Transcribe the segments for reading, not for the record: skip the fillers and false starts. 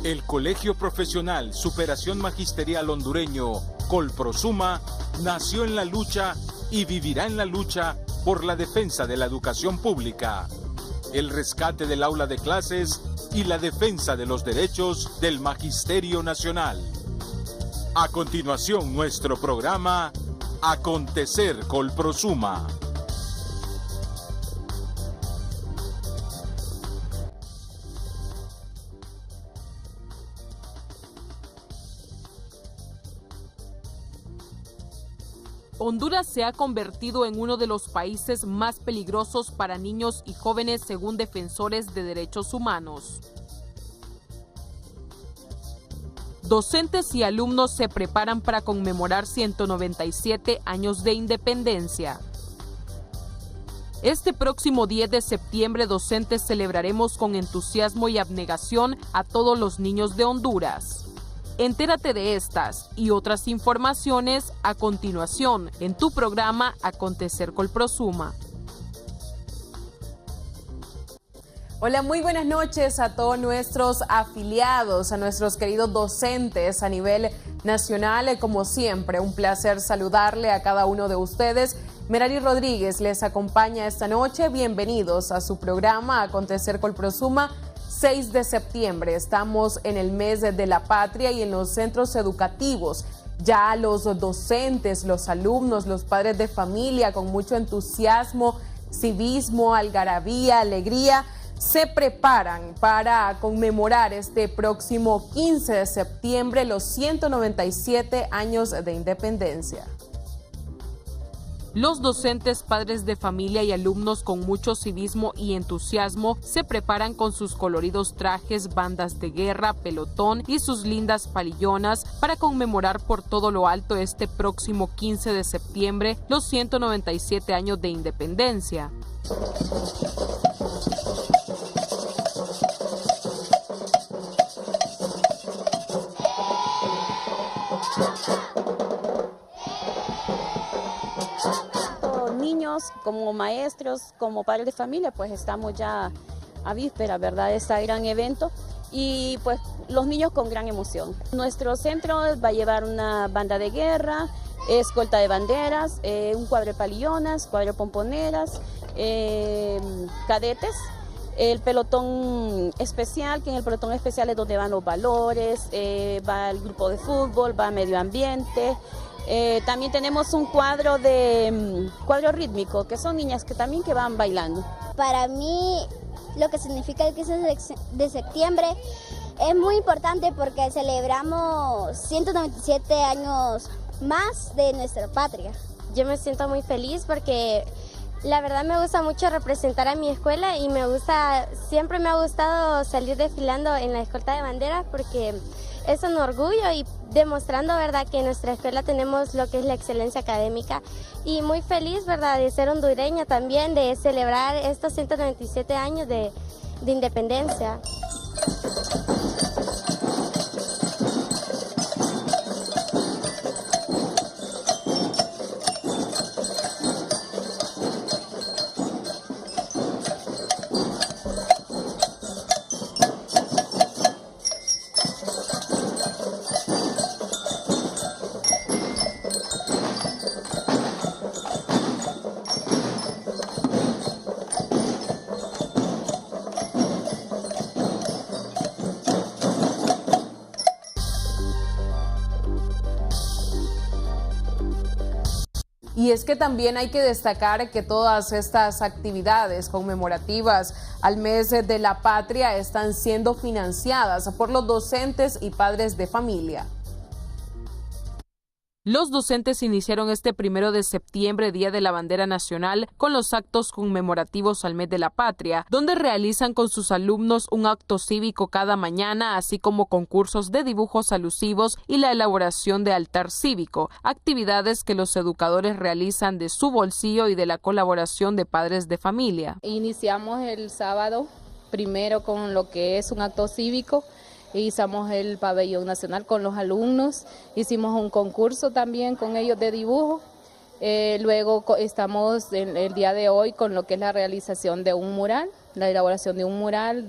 El Colegio Profesional Superación Magisterial Hondureño, Colprosuma, nació en la lucha y vivirá en la lucha por la defensa de la educación pública, el rescate del aula de clases y la defensa de los derechos del Magisterio Nacional. A continuación, nuestro programa Acontecer Colprosuma. Honduras se ha convertido en uno de los países más peligrosos para niños y jóvenes según defensores de derechos humanos. Docentes y alumnos se preparan para conmemorar 197 años de independencia. Este próximo 10 de septiembre, docentes celebraremos con entusiasmo y abnegación a todos los niños de Honduras. Entérate de estas y otras informaciones a continuación en tu programa Acontecer Colprosuma. Hola, muy buenas noches a todos nuestros afiliados, a nuestros queridos docentes a nivel nacional. Como siempre, un placer saludarle a cada uno de ustedes. Merari Rodríguez les acompaña esta noche. Bienvenidos a su programa Acontecer Colprosuma. 6 de septiembre, estamos en el mes de la patria y en los centros educativos. Ya los docentes, los alumnos, los padres de familia, con mucho entusiasmo, civismo, algarabía, alegría, se preparan para conmemorar este próximo 15 de septiembre los 197 años de independencia. Los docentes, padres de familia y alumnos con mucho civismo y entusiasmo se preparan con sus coloridos trajes, bandas de guerra, pelotón y sus lindas palillonas para conmemorar por todo lo alto este próximo 15 de septiembre los 197 años de independencia. Como maestros, como padres de familia, pues estamos ya a víspera, ¿verdad?, de este gran evento y pues los niños con gran emoción. Nuestro centro va a llevar una banda de guerra, escolta de banderas, un cuadro de palillonas, cuadro de pomponeras, cadetes, el pelotón especial, que en el pelotón especial es donde van los valores, va el grupo de fútbol, va medio ambiente. También tenemos un cuadro rítmico, que son niñas que también que van bailando. Para mí, lo que significa el 15 de septiembre es muy importante porque celebramos 197 años más de nuestra patria. Yo me siento muy feliz porque la verdad me gusta mucho representar a mi escuela y siempre me ha gustado salir desfilando en la escolta de banderas porque es un orgullo y demostrando, ¿verdad?, que en nuestra escuela tenemos lo que es la excelencia académica y muy feliz, ¿verdad?, de ser hondureña también, de celebrar estos 197 años de independencia. Y es que también hay que destacar que todas estas actividades conmemorativas al mes de la patria están siendo financiadas por los docentes y padres de familia. Los docentes iniciaron este 1 de septiembre, Día de la Bandera Nacional, con los actos conmemorativos al mes de la patria, donde realizan con sus alumnos un acto cívico cada mañana, así como concursos de dibujos alusivos y la elaboración de altar cívico, actividades que los educadores realizan de su bolsillo y de la colaboración de padres de familia. Iniciamos el sábado primero con lo que es un acto cívico. Izamos el pabellón nacional con los alumnos, hicimos un concurso también con ellos de dibujo Luego estamos en el día de hoy con lo que es la realización de un mural, la elaboración de un mural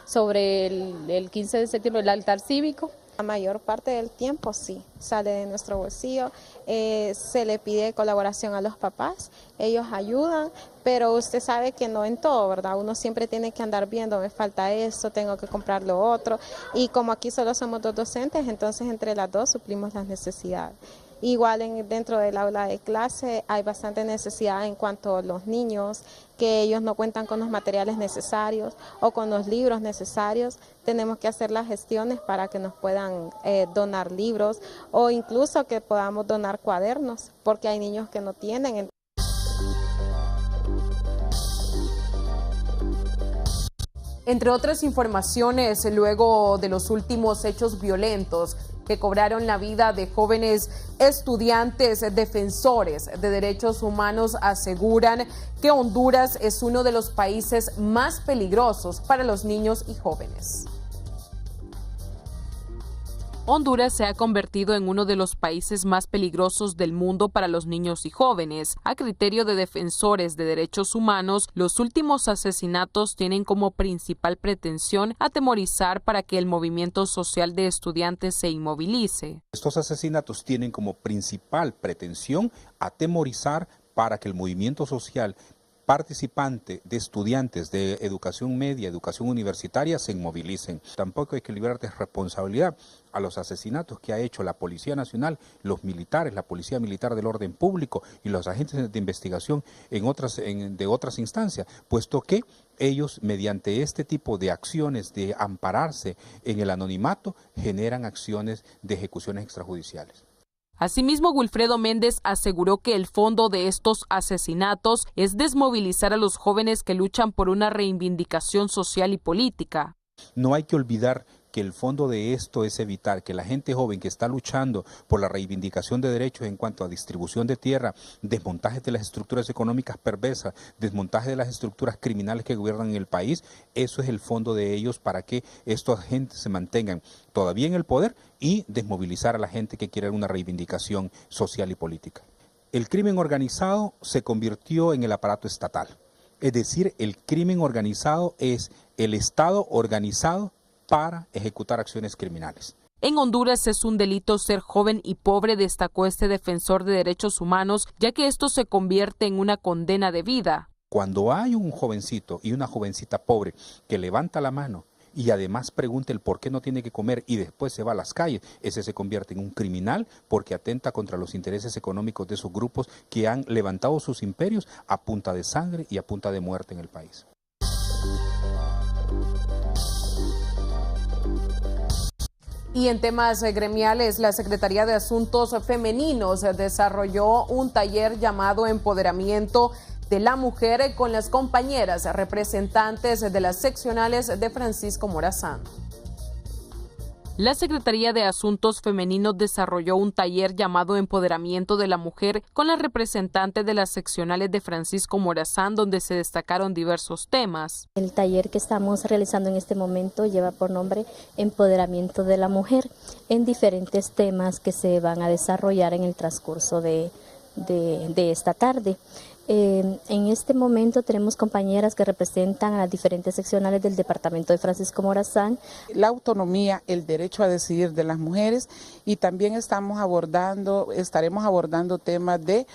sobre el 15 de septiembre, el altar cívico. La mayor parte del tiempo sí, sale de nuestro bolsillo, se le pide colaboración a los papás, ellos ayudan, pero usted sabe que no en todo, ¿verdad? Uno siempre tiene que andar viendo, me falta esto, tengo que comprar lo otro, y como aquí solo somos 2 docentes, entonces entre las 2 suplimos las necesidades. Igual dentro del aula de clase hay bastante necesidad en cuanto a los niños, que ellos no cuentan con los materiales necesarios o con los libros necesarios. Tenemos que hacer las gestiones para que nos puedan donar libros o incluso que podamos donar cuadernos, porque hay niños que no tienen. Entre otras informaciones, luego de los últimos hechos violentos que cobraron la vida de jóvenes estudiantes defensores de derechos humanos, aseguran que Honduras es uno de los países más peligrosos para los niños y jóvenes. Honduras se ha convertido en uno de los países más peligrosos del mundo para los niños y jóvenes. A criterio de defensores de derechos humanos, los últimos asesinatos tienen como principal pretensión atemorizar para que el movimiento social de estudiantes se inmovilice. Estos asesinatos tienen como principal pretensión atemorizar para que el movimiento social participante de estudiantes de educación media, educación universitaria, se inmovilicen. Tampoco hay que liberar de responsabilidad a los asesinatos que ha hecho la Policía Nacional, los militares, la Policía Militar del Orden Público y los agentes de investigación de otras instancias, puesto que ellos, mediante este tipo de acciones de ampararse en el anonimato, generan acciones de ejecuciones extrajudiciales. Asimismo, Wilfredo Méndez aseguró que el fondo de estos asesinatos es desmovilizar a los jóvenes que luchan por una reivindicación social y política. No hay que olvidar que el fondo de esto es evitar que la gente joven que está luchando por la reivindicación de derechos en cuanto a distribución de tierra, desmontaje de las estructuras económicas perversas, desmontaje de las estructuras criminales que gobiernan en el país, eso es el fondo de ellos para que estos agentes se mantengan todavía en el poder y desmovilizar a la gente que quiere una reivindicación social y política. El crimen organizado se convirtió en el aparato estatal, es decir, el crimen organizado es el Estado organizado para ejecutar acciones criminales. En Honduras es un delito ser joven y pobre, destacó este defensor de derechos humanos, ya que esto se convierte en una condena de vida. Cuando hay un jovencito y una jovencita pobre que levanta la mano y además pregunta el por qué no tiene que comer y después se va a las calles, ese se convierte en un criminal porque atenta contra los intereses económicos de esos grupos que han levantado sus imperios a punta de sangre y a punta de muerte en el país. Y en temas gremiales, la Secretaría de Asuntos Femeninos desarrolló un taller llamado Empoderamiento de la Mujer con las compañeras representantes de las seccionales de Francisco Morazán. La Secretaría de Asuntos Femeninos desarrolló un taller llamado Empoderamiento de la Mujer con las representantes de las seccionales de Francisco Morazán, donde se destacaron diversos temas. El taller que estamos realizando en este momento lleva por nombre Empoderamiento de la Mujer, en diferentes temas que se van a desarrollar en el transcurso de esta tarde. En este momento tenemos compañeras que representan a las diferentes seccionales del departamento de Francisco Morazán. La autonomía, el derecho a decidir de las mujeres, y también estaremos abordando temas de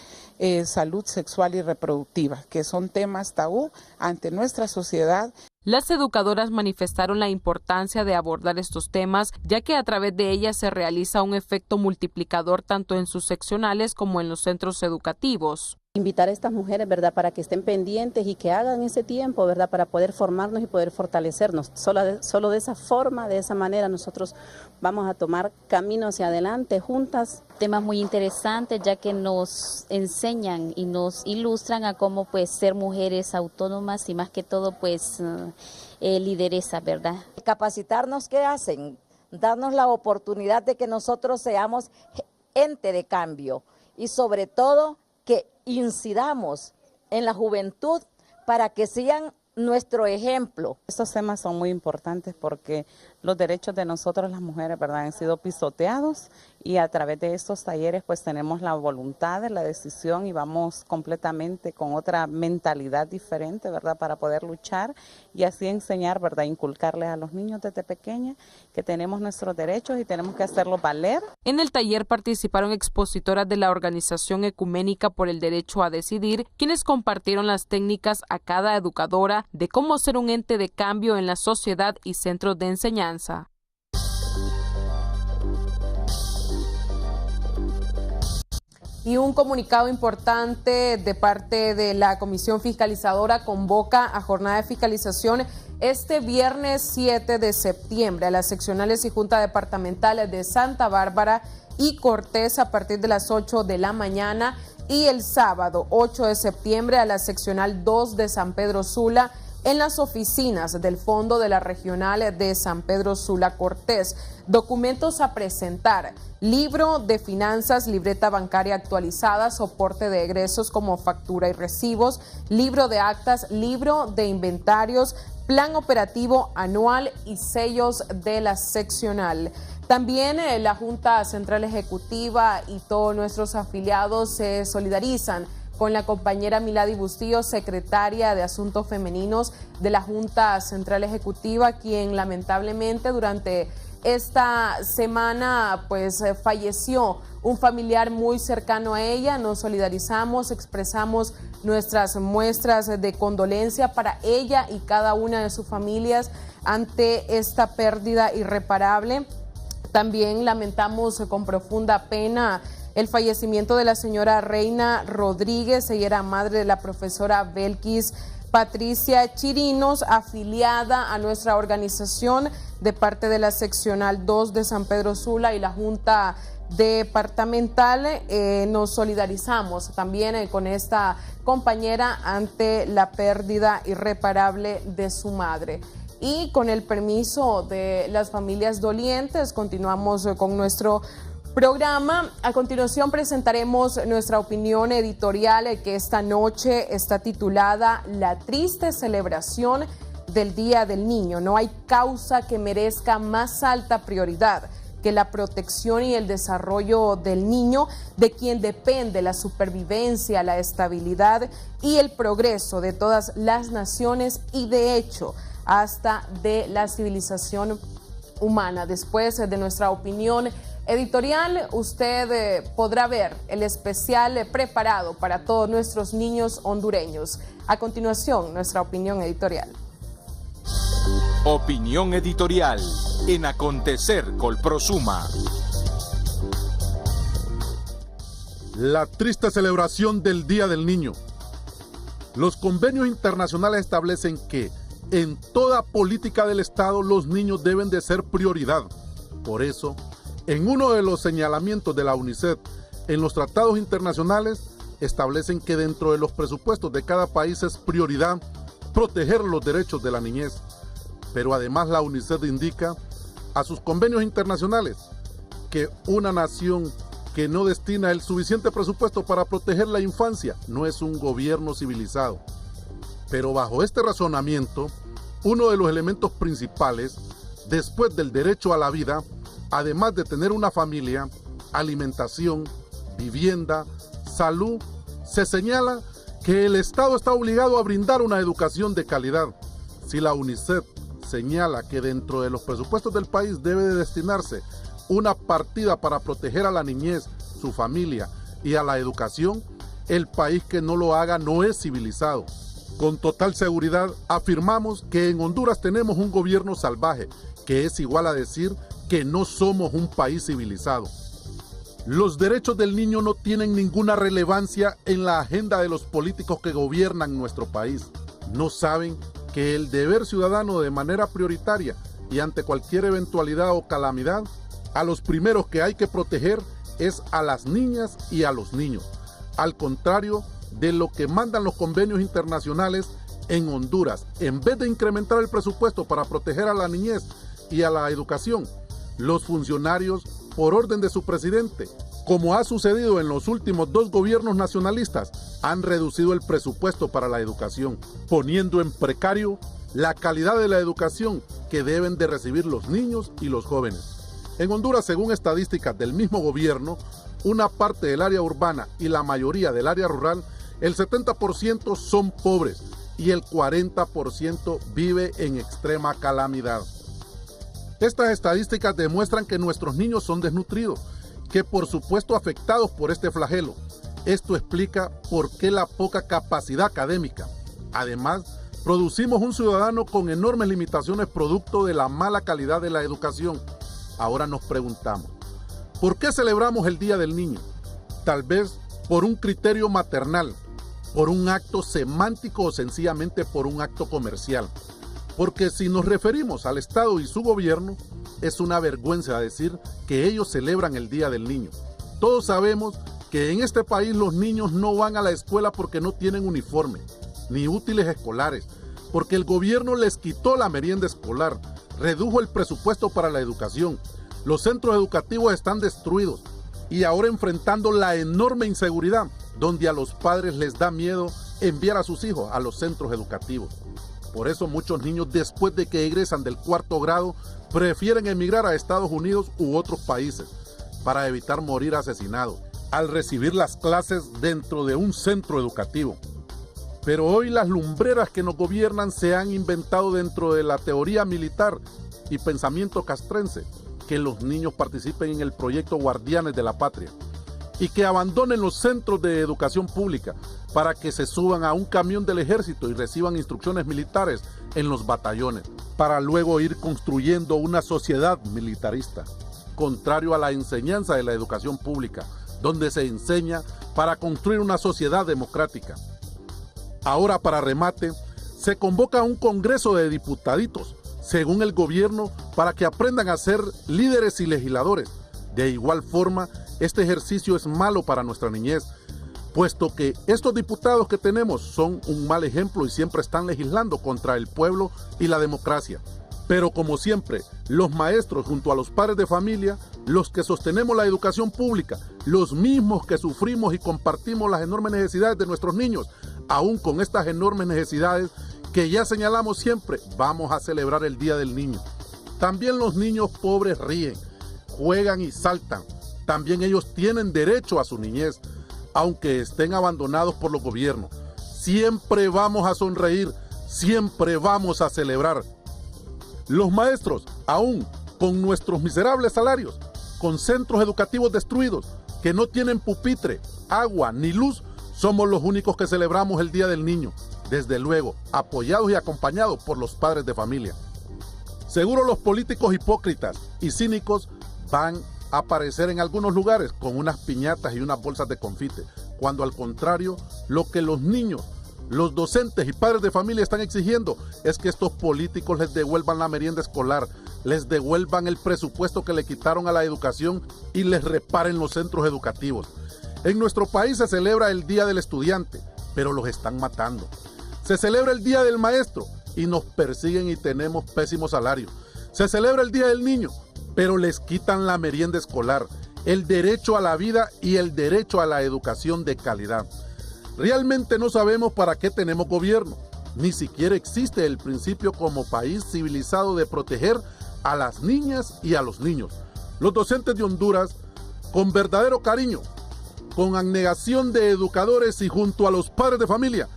salud sexual y reproductiva, que son temas tabú ante nuestra sociedad. Las educadoras manifestaron la importancia de abordar estos temas, ya que a través de ellas se realiza un efecto multiplicador tanto en sus seccionales como en los centros educativos. Invitar a estas mujeres, ¿verdad?, para que estén pendientes y que hagan ese tiempo, ¿verdad?, para poder formarnos y poder fortalecernos. Solo de esa forma, de esa manera, nosotros vamos a tomar camino hacia adelante juntas. Temas muy interesantes, ya que nos enseñan y nos ilustran a cómo pues ser mujeres autónomas y más que todo pues lideresas, ¿verdad? Capacitarnos, ¿qué hacen? Darnos la oportunidad de que nosotros seamos ente de cambio y sobre todo que incidamos en la juventud para que sigan nuestro ejemplo. Estos temas son muy importantes porque los derechos de nosotros las mujeres, ¿verdad?, han sido pisoteados, y a través de estos talleres pues tenemos la voluntad de la decisión y vamos completamente con otra mentalidad diferente, ¿verdad?, para poder luchar y así enseñar, ¿verdad?, inculcarles a los niños desde pequeña que tenemos nuestros derechos y tenemos que hacerlos valer. En el taller participaron expositoras de la Organización Ecuménica por el Derecho a Decidir, quienes compartieron las técnicas a cada educadora de cómo ser un ente de cambio en la sociedad y centros de enseñanza. Y un comunicado importante de parte de la Comisión Fiscalizadora convoca a jornada de fiscalización este viernes 7 de septiembre a las seccionales y junta departamentales de Santa Bárbara y Cortés a partir de las 8 de la mañana, y el sábado 8 de septiembre a la seccional 2 de San Pedro Sula en las oficinas del Fondo de la Regional de San Pedro Sula Cortés. Documentos a presentar: libro de finanzas, libreta bancaria actualizada, soporte de egresos como factura y recibos, libro de actas, libro de inventarios, plan operativo anual y sellos de la seccional. También la Junta Central Ejecutiva y todos nuestros afiliados se solidarizan con la compañera Milady Bustillo, secretaria de Asuntos Femeninos de la Junta Central Ejecutiva, quien lamentablemente durante esta semana pues falleció un familiar muy cercano a ella. Nos solidarizamos, expresamos nuestras muestras de condolencia para ella y cada una de sus familias ante esta pérdida irreparable. También lamentamos con profunda pena el fallecimiento de la señora Reina Rodríguez. Ella era madre de la profesora Belkis Patricia Chirinos, afiliada a nuestra organización de parte de la seccional 2 de San Pedro Sula y la Junta Departamental. Nos solidarizamos también con esta compañera ante la pérdida irreparable de su madre. Y con el permiso de las familias dolientes, continuamos con nuestro programa. A continuación presentaremos nuestra opinión editorial, que esta noche está titulada La triste celebración del Día del Niño. No hay causa que merezca más alta prioridad que la protección y el desarrollo del niño, de quien depende la supervivencia, la estabilidad y el progreso de todas las naciones y, de hecho, hasta de la civilización humana. Después de nuestra opinión editorial, usted podrá ver el especial preparado para todos nuestros niños hondureños. A continuación, nuestra opinión editorial. Opinión editorial en Acontecer Colprosuma. La triste celebración del Día del Niño. Los convenios internacionales establecen que en toda política del Estado los niños deben de ser prioridad. Por eso, en uno de los señalamientos de la UNICEF en los tratados internacionales establecen que dentro de los presupuestos de cada país es prioridad proteger los derechos de la niñez. Pero además la UNICEF indica a sus convenios internacionales que una nación que no destina el suficiente presupuesto para proteger la infancia no es un gobierno civilizado. Pero bajo este razonamiento, uno de los elementos principales, después del derecho a la vida, además de tener una familia, alimentación, vivienda, salud, se señala que el Estado está obligado a brindar una educación de calidad. Si la UNICEF señala que dentro de los presupuestos del país debe de destinarse una partida para proteger a la niñez, su familia y a la educación, el país que no lo haga no es civilizado. Con total seguridad afirmamos que en Honduras tenemos un gobierno salvaje, que es igual a decir que no somos un país civilizado. Los derechos del niño no tienen ninguna relevancia en la agenda de los políticos que gobiernan nuestro país. No saben que el deber ciudadano de manera prioritaria y ante cualquier eventualidad o calamidad, a los primeros que hay que proteger es a las niñas y a los niños. Al contrario de lo que mandan los convenios internacionales, en Honduras, en vez de incrementar el presupuesto para proteger a la niñez y a la educación, los funcionarios, por orden de su presidente, como ha sucedido en los últimos 2 gobiernos nacionalistas, han reducido el presupuesto para la educación, poniendo en precario la calidad de la educación que deben de recibir los niños y los jóvenes. En Honduras, según estadísticas del mismo gobierno, una parte del área urbana y la mayoría del área rural, el 70% son pobres y el 40% vive en extrema calamidad. Estas estadísticas demuestran que nuestros niños son desnutridos, que por supuesto afectados por este flagelo. Esto explica por qué la poca capacidad académica. Además, producimos un ciudadano con enormes limitaciones producto de la mala calidad de la educación. Ahora nos preguntamos, ¿por qué celebramos el Día del Niño? Tal vez por un criterio maternal, por un acto semántico o sencillamente por un acto comercial. Porque si nos referimos al Estado y su gobierno, es una vergüenza decir que ellos celebran el Día del Niño. Todos sabemos que en este país los niños no van a la escuela porque no tienen uniforme, ni útiles escolares, porque el gobierno les quitó la merienda escolar, redujo el presupuesto para la educación, los centros educativos están destruidos y ahora enfrentando la enorme inseguridad, donde a los padres les da miedo enviar a sus hijos a los centros educativos. Por eso muchos niños, después de que egresan del 4º grado, prefieren emigrar a Estados Unidos u otros países para evitar morir asesinados al recibir las clases dentro de un centro educativo. Pero hoy las lumbreras que nos gobiernan se han inventado dentro de la teoría militar y pensamiento castrense que los niños participen en el proyecto Guardianes de la Patria y que abandonen los centros de educación pública para que se suban a un camión del ejército y reciban instrucciones militares en los batallones, para luego ir construyendo una sociedad militarista, contrario a la enseñanza de la educación pública, donde se enseña para construir una sociedad democrática. Ahora, para remate, se convoca a un congreso de diputaditos, según el gobierno, para que aprendan a ser líderes y legisladores. De igual forma, este ejercicio es malo para nuestra niñez, puesto que estos diputados que tenemos son un mal ejemplo y siempre están legislando contra el pueblo y la democracia. Pero como siempre, los maestros junto a los padres de familia, los que sostenemos la educación pública, los mismos que sufrimos y compartimos las enormes necesidades de nuestros niños, aún con estas enormes necesidades que ya señalamos siempre, vamos a celebrar el Día del Niño. También los niños pobres ríen, juegan y saltan. También ellos tienen derecho a su niñez, aunque estén abandonados por los gobiernos. Siempre vamos a sonreír, siempre vamos a celebrar. Los maestros, aún con nuestros miserables salarios, con centros educativos destruidos, que no tienen pupitre, agua ni luz, somos los únicos que celebramos el Día del Niño, desde luego, apoyados y acompañados por los padres de familia. Seguro los políticos hipócritas y cínicos van a aparecer en algunos lugares con unas piñatas y unas bolsas de confite, cuando al contrario, lo que los niños, los docentes y padres de familia están exigiendo es que estos políticos les devuelvan la merienda escolar, les devuelvan el presupuesto que le quitaron a la educación y les reparen los centros educativos. En nuestro país se celebra el Día del Estudiante, pero los están matando. Se celebra el Día del Maestro y nos persiguen y tenemos pésimos salarios. Se celebra el Día del Niño, pero les quitan la merienda escolar, el derecho a la vida y el derecho a la educación de calidad. Realmente no sabemos para qué tenemos gobierno. Ni siquiera existe el principio como país civilizado de proteger a las niñas y a los niños. Los docentes de Honduras, con verdadero cariño, con abnegación de educadores y junto a los padres de familia,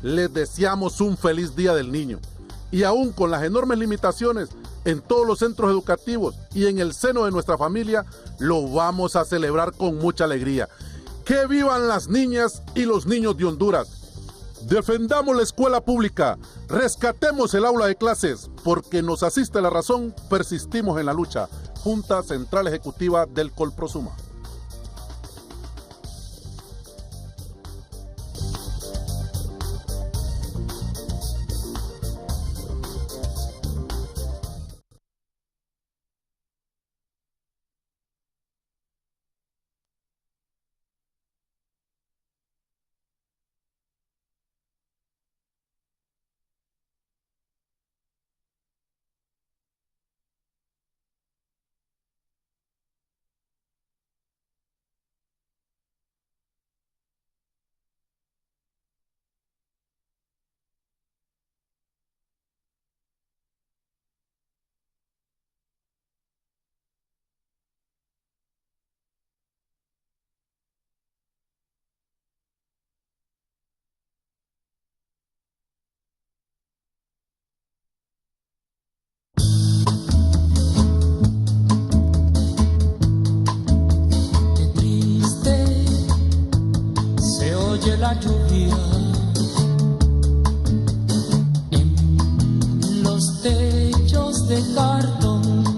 les deseamos un feliz Día del Niño. Y aún con las enormes limitaciones en todos los centros educativos y en el seno de nuestra familia, lo vamos a celebrar con mucha alegría. ¡Que vivan las niñas y los niños de Honduras! Defendamos la escuela pública, rescatemos el aula de clases, porque nos asiste la razón, persistimos en la lucha. Junta Central Ejecutiva del Colprosuma. de cartón.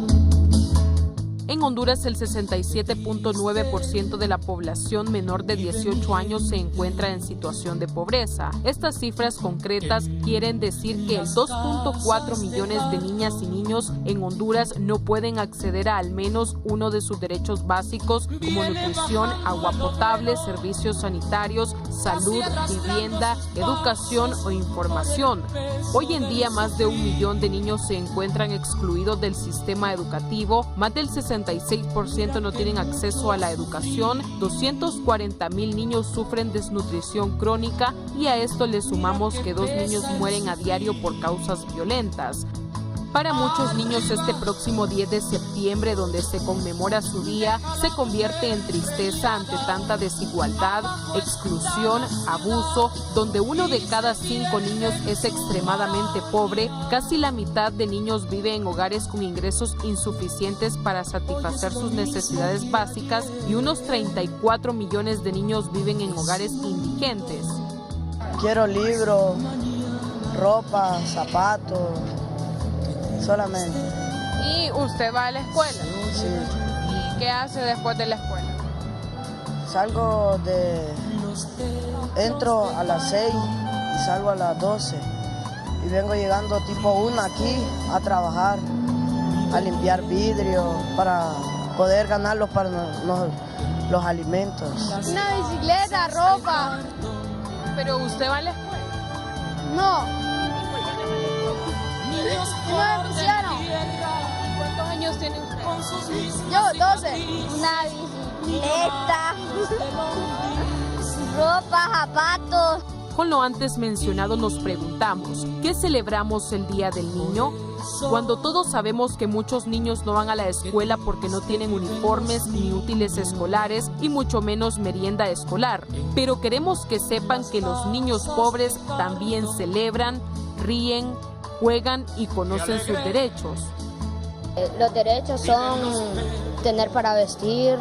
En Honduras, el 67.9% de la población menor de 18 años se encuentra en situación de pobreza. Estas cifras concretas quieren decir que el 2.4 millones de niñas y niños en Honduras no pueden acceder a al menos uno de sus derechos básicos como nutrición, agua potable, servicios sanitarios, salud, vivienda, educación o información. Hoy en día, más de 1 millón de niños se encuentran excluidos del sistema educativo, más del 66% no tienen acceso a la educación, 240,000 niños sufren desnutrición crónica y a esto le sumamos que 2 niños mueren a diario por causas violentas. Para muchos niños, este próximo 10 de septiembre, donde se conmemora su día, se convierte en tristeza ante tanta desigualdad, exclusión, abuso, donde 1 de cada 5 niños es extremadamente pobre, casi la mitad de niños vive en hogares con ingresos insuficientes para satisfacer sus necesidades básicas y unos 34 millones de niños viven en hogares indigentes. Quiero libros, ropa, zapatos. Solamente. ¿Y usted va a la escuela? Sí. ¿Y qué hace después de la escuela? Entro a las 6 y salgo a las 12. Y vengo llegando tipo 1 aquí a trabajar, a limpiar vidrio para poder ganarlos para los alimentos. Una bicicleta, ropa. ¿Pero usted va a la escuela? No. No me pusieron. ¿Cuántos años tiene usted? Yo, 12. Una bicicleta, ropa, zapatos. Con lo antes mencionado nos preguntamos, ¿qué celebramos el Día del Niño? Cuando todos sabemos que muchos niños no van a la escuela porque no tienen uniformes ni útiles escolares y mucho menos merienda escolar. Pero queremos que sepan que los niños pobres también celebran, ríen, juegan y conocen sus derechos. Los derechos son tener para vestir,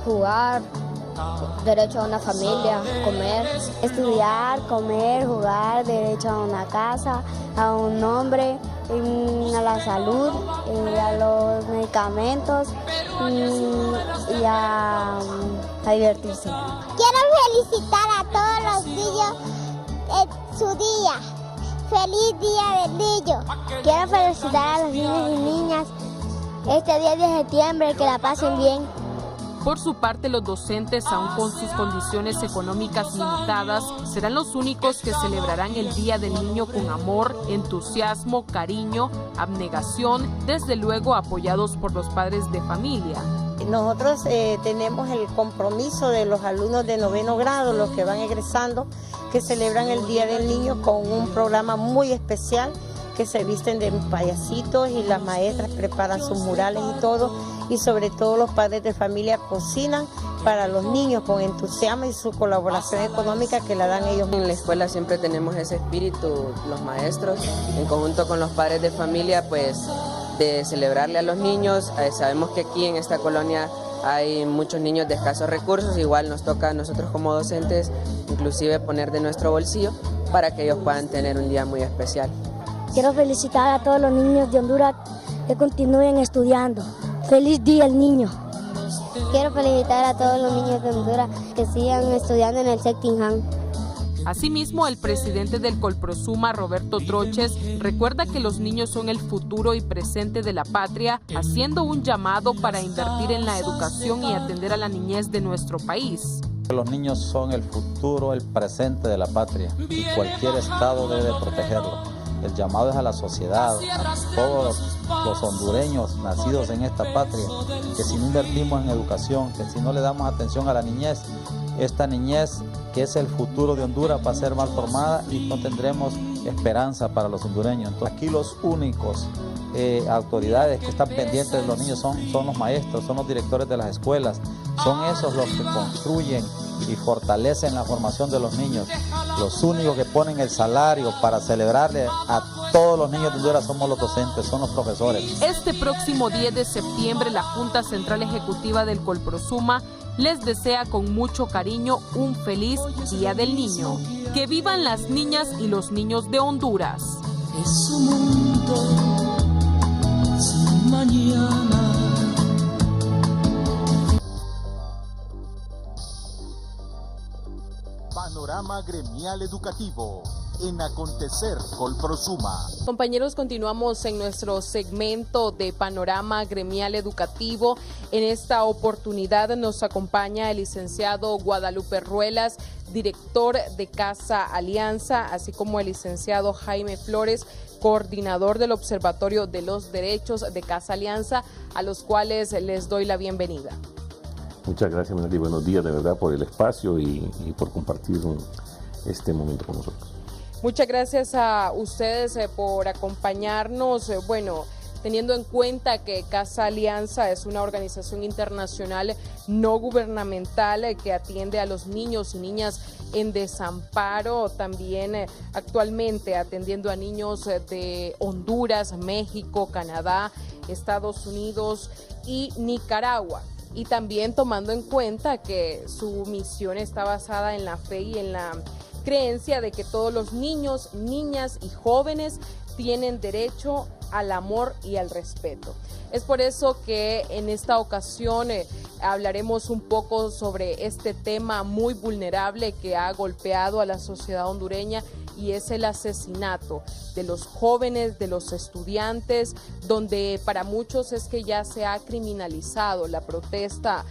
jugar, derecho a una familia, comer, estudiar, comer, jugar, derecho a una casa, a un nombre, a la salud, a los medicamentos y a divertirse. Quiero felicitar a todos los niños en su día. ¡Feliz Día del Niño! Quiero felicitar a los niños y niñas este 10 de septiembre, que la pasen bien. Por su parte, los docentes, aun con sus condiciones económicas limitadas, serán los únicos que celebrarán el Día del Niño con amor, entusiasmo, cariño, abnegación, desde luego apoyados por los padres de familia. Nosotros tenemos el compromiso de los alumnos de 9º grado, los que van egresando, que celebran el Día del Niño con un programa muy especial, que se visten de payasitos y las maestras preparan sus murales y todo, y sobre todo los padres de familia cocinan para los niños con entusiasmo y su colaboración económica que la dan ellos. En la escuela siempre tenemos ese espíritu, los maestros, en conjunto con los padres de familia, pues de celebrarle a los niños. Sabemos que aquí en esta colonia hay muchos niños de escasos recursos, igual nos toca a nosotros como docentes inclusive poner de nuestro bolsillo para que ellos puedan tener un día muy especial. Quiero felicitar a todos los niños de Honduras que continúen estudiando. ¡Feliz Día del Niño! Quiero felicitar a todos los niños de Honduras que sigan estudiando en el Sectingham. Asimismo, el presidente del Colprosuma, Roberto Troches, recuerda que los niños son el futuro y presente de la patria, haciendo un llamado para invertir en la educación y atender a la niñez de nuestro país. Los niños son el futuro, el presente de la patria y cualquier estado debe protegerlo. El llamado es a la sociedad, a todos los hondureños nacidos en esta patria, que si no invertimos en educación, que si no le damos atención a la niñez, esta niñez que es el futuro de Honduras va a ser mal formada y no tendremos esperanza para los hondureños. Entonces, aquí los únicos autoridades que están pendientes de los niños son los maestros, son los directores de las escuelas, son esos los que construyen y fortalecen la formación de los niños. Los únicos que ponen el salario para celebrarle a todos los niños de Honduras somos los docentes, son los profesores. Este próximo 10 de septiembre, la Junta Central Ejecutiva del Colprosuma les desea con mucho cariño un feliz Día del Niño. ¡Que vivan las niñas y los niños de Honduras! Es un mundo Panorama Gremial Educativo en Acontecer Colprosuma. Compañeros, continuamos en nuestro segmento de Panorama Gremial Educativo. En esta oportunidad nos acompaña el licenciado Guadalupe Ruelas, director de Casa Alianza, así como el licenciado Jaime Flores, coordinador del Observatorio de los Derechos de Casa Alianza, a los cuales les doy la bienvenida. Muchas gracias, Melody. Buenos días, de verdad, por el espacio y por compartir este momento con nosotros. Muchas gracias a ustedes por acompañarnos. Bueno, teniendo en cuenta que Casa Alianza es una organización internacional no gubernamental que atiende a los niños y niñas en desamparo, también actualmente atendiendo a niños de Honduras, México, Canadá, Estados Unidos y Nicaragua. Y también tomando en cuenta que su misión está basada en la fe y en la creencia de que todos los niños, niñas y jóvenes tienen derecho al amor y al respeto. Es por eso que en esta ocasión hablaremos un poco sobre este tema muy vulnerable que ha golpeado a la sociedad hondureña, y es el asesinato de los jóvenes, de los estudiantes, donde para muchos es que ya se ha criminalizado la protesta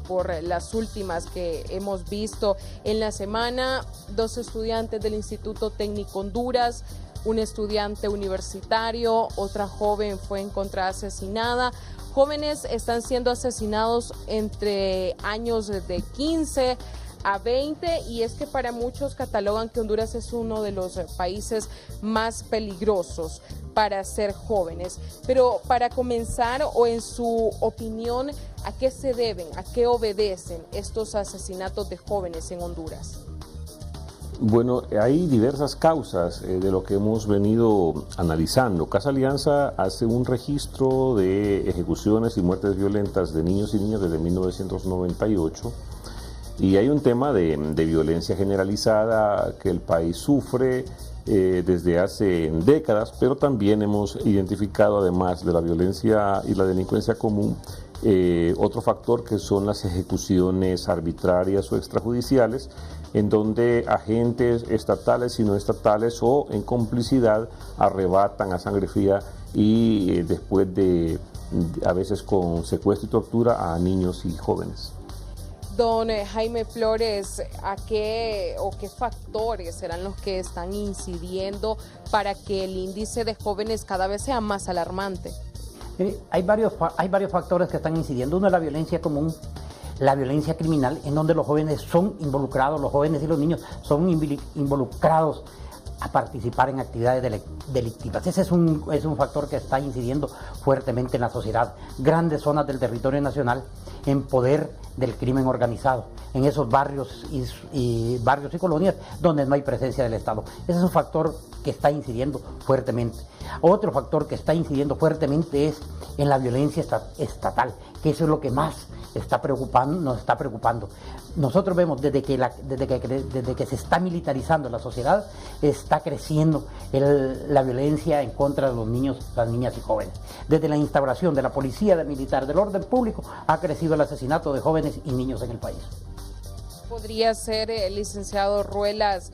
por las últimas que hemos visto en la semana. 2 estudiantes del Instituto Técnico Honduras, un estudiante universitario, otra joven fue encontrada asesinada. Jóvenes están siendo asesinados entre años de 15 a 20, y es que para muchos catalogan que Honduras es uno de los países más peligrosos para ser jóvenes. Pero para comenzar, o en su opinión, ¿a qué se deben, a qué obedecen estos asesinatos de jóvenes en Honduras? Bueno, hay diversas causas de lo que hemos venido analizando. Casa Alianza hace un registro de ejecuciones y muertes violentas de niños y niñas desde 1998. Y hay un tema de violencia generalizada que el país sufre desde hace décadas, pero también hemos identificado, además de la violencia y la delincuencia común, otro factor que son las ejecuciones arbitrarias o extrajudiciales, en donde agentes estatales y no estatales o en complicidad arrebatan a sangre fría y después de, a veces con secuestro y tortura, a niños y jóvenes. Don Jaime Flores, ¿a qué factores serán los que están incidiendo para que el índice de jóvenes cada vez sea más alarmante? Hay varios factores que están incidiendo. Uno es la violencia común, la violencia criminal, en donde los jóvenes son involucrados, los jóvenes y los niños son involucrados a participar en actividades delictivas. Ese es un factor que está incidiendo fuertemente en la sociedad. Grandes zonas del territorio nacional en poder del crimen organizado, en esos barrios y colonias donde no hay presencia del Estado. Ese es un factor que está incidiendo fuertemente. Otro factor que está incidiendo fuertemente es en la violencia estatal, que eso es lo que más nos está preocupando. Nosotros vemos desde que se está militarizando la sociedad, está creciendo la violencia en contra de los niños, las niñas y jóvenes. Desde la instauración de la policía, del militar, del orden público, ha crecido el asesinato de jóvenes y niños en el país. ¿Podría ser, licenciado Ruelas,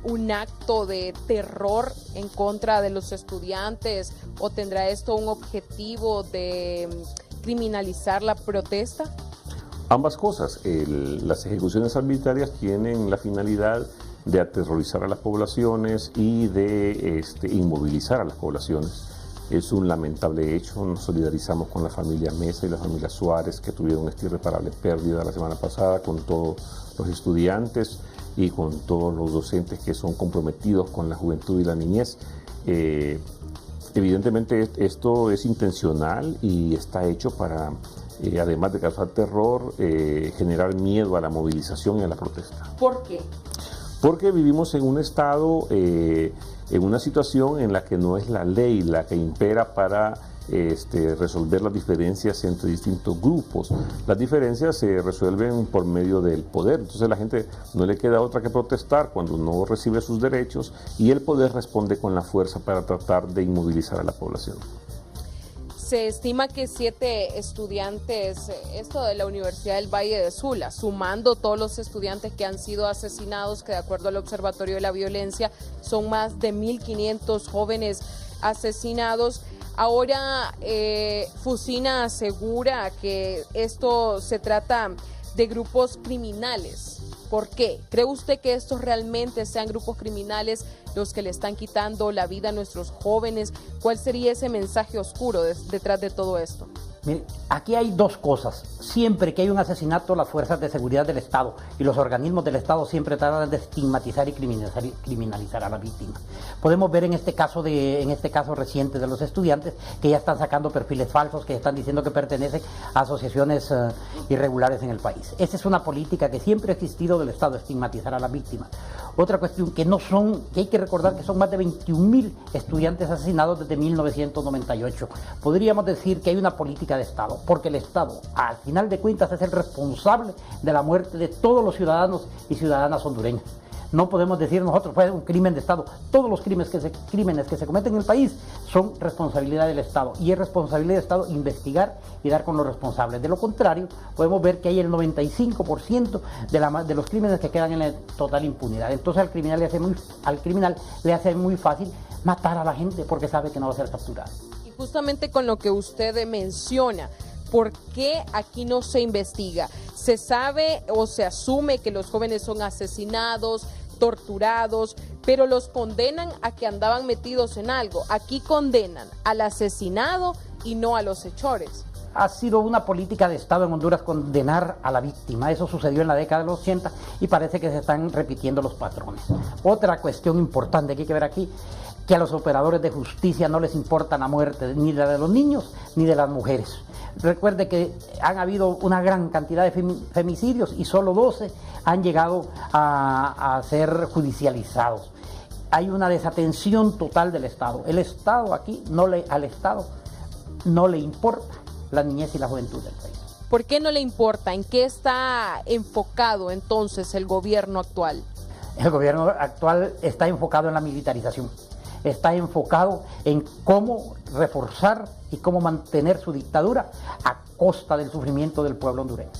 un acto de terror en contra de los estudiantes, o tendrá esto un objetivo de criminalizar la protesta? Ambas cosas. Las ejecuciones arbitrarias tienen la finalidad de aterrorizar a las poblaciones y de inmovilizar a las poblaciones. Es un lamentable hecho. Nos solidarizamos con la familia Mesa y la familia Suárez, que tuvieron esta irreparable pérdida la semana pasada, con todos los estudiantes y con todos los docentes que son comprometidos con la juventud y la niñez. Evidentemente esto es intencional y está hecho para, además de causar terror, generar miedo a la movilización y a la protesta. ¿Por qué? Porque vivimos en un estado, en una situación en la que no es la ley la que impera para resolver las diferencias entre distintos grupos. Las diferencias se resuelven por medio del poder, entonces a la gente no le queda otra que protestar cuando no recibe sus derechos, y el poder responde con la fuerza para tratar de inmovilizar a la población. Se estima que 7 estudiantes, esto de la Universidad del Valle de Sula, sumando todos los estudiantes que han sido asesinados, que de acuerdo al Observatorio de la Violencia son más de 1.500 jóvenes asesinados. Ahora Fusina asegura que esto se trata de grupos criminales. ¿Por qué? ¿Cree usted que estos realmente sean grupos criminales los que le están quitando la vida a nuestros jóvenes? ¿Cuál sería ese mensaje oscuro detrás de todo esto? Mire, aquí hay dos cosas. Siempre que hay un asesinato, las fuerzas de seguridad del Estado y los organismos del Estado siempre tratan de estigmatizar y criminalizar a la víctima. Podemos ver en este caso reciente de los estudiantes que ya están sacando perfiles falsos, que están diciendo que pertenecen a asociaciones irregulares en el país. Esa es una política que siempre ha existido del Estado, estigmatizar a las víctimas. Otra cuestión que hay que recordar que son más de 21.000 estudiantes asesinados desde 1998. Podríamos decir que hay una política de Estado, porque el Estado, al final de cuentas, es el responsable de la muerte de todos los ciudadanos y ciudadanas hondureñas. No podemos decir nosotros fue un crimen de Estado. Todos los crímenes que se cometen en el país son responsabilidad del Estado, y es responsabilidad del Estado investigar y dar con los responsables. De lo contrario, podemos ver que hay el 95% de los crímenes que quedan en la total impunidad. Entonces al criminal le hace muy fácil matar a la gente porque sabe que no va a ser capturado. Y justamente con lo que usted menciona, ¿por qué aquí no se investiga? Se sabe o se asume que los jóvenes son asesinados, torturados, pero los condenan a que andaban metidos en algo. Aquí condenan al asesinado y no a los hechores. Ha sido una política de Estado en Honduras condenar a la víctima. Eso sucedió en la década de los 80 y parece que se están repitiendo los patrones. Otra cuestión importante que hay que ver aquí, que a los operadores de justicia no les importa la muerte ni la de los niños ni de las mujeres. Recuerde que han habido una gran cantidad de femicidios y solo 12 han llegado a ser judicializados. Hay una desatención total del Estado. El Estado aquí, al Estado no le importa la niñez y la juventud del país. ¿Por qué no le importa? ¿En qué está enfocado entonces el gobierno actual? El gobierno actual está enfocado en la militarización. Está enfocado en cómo reforzar y cómo mantener su dictadura a costa del sufrimiento del pueblo hondureño.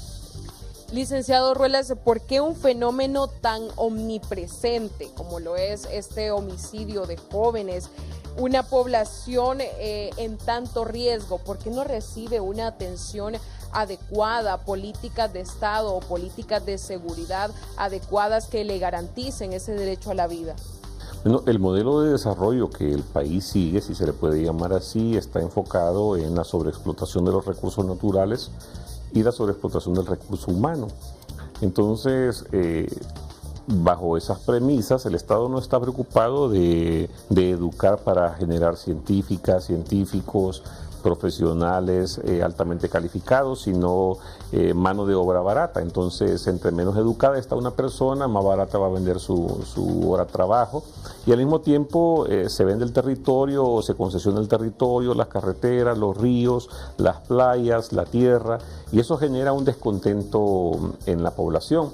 Licenciado Ruelas, ¿por qué un fenómeno tan omnipresente como lo es este homicidio de jóvenes, una población en tanto riesgo, por qué no recibe una atención adecuada, políticas de Estado o políticas de seguridad adecuadas que le garanticen ese derecho a la vida? Bueno, el modelo de desarrollo que el país sigue, si se le puede llamar así, está enfocado en la sobreexplotación de los recursos naturales y la sobreexplotación del recurso humano. Entonces, bajo esas premisas, el Estado no está preocupado de educar para generar científicos, profesionales altamente calificados, sino mano de obra barata. Entonces, entre menos educada está una persona, más barata va a vender su hora de trabajo, y al mismo tiempo se vende el territorio o se concesiona el territorio, las carreteras, los ríos, las playas, la tierra, y eso genera un descontento en la población.